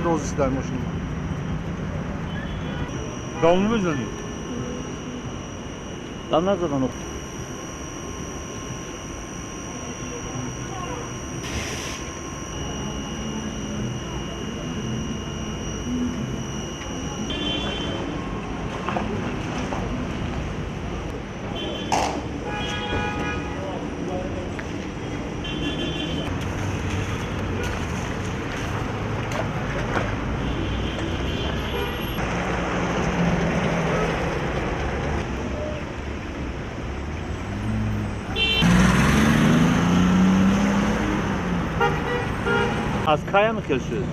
روز در ماشین دامو بزنی دام نزدن. از کایا میخیل شد؟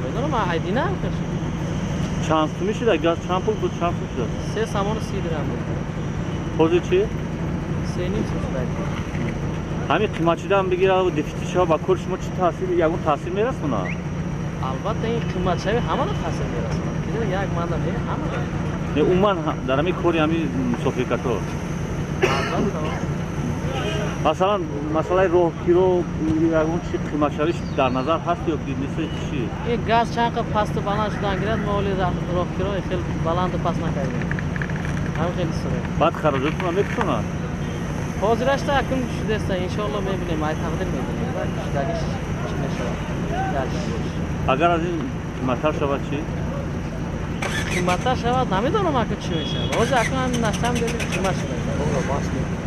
نمیدونم من ایدی نه چند تو میشه گاز چند پول بود چند پول شد؟ 3 سامان 30 درهم بود. پوزی چی؟ 3 نیم سوز همین قیمتشده هم بگیره و دفیتیش ها با کل شما چی تاثیر یکون تاثیر میرسونه؟ البته این قیمت شوی همه رو تاثیر میرسونه. دیگه یک ماندم همه نه اون من در همین کوری همین سوفیکاتو مثلا راه کیلو یکون چی قیمت شویش در نظر هست یا نیست چی؟ این گاز چند قد پست بلند شدن گرد مولی راه کیلو خیلی بلند پست نکردیم. همه خیلی سره. بعد خراجاتون هم میکنن؟ حاضرش تا اکنون شده است. انشالله میبینیم. مای تقدیر میبینیم. داگیش چی میشه؟ اگر از این قیمت‌ها شود چی؟ قیمت‌ها شود نمیدونم اگه چی میشه. روز اکنون نشتم دیدیم قیمت شده.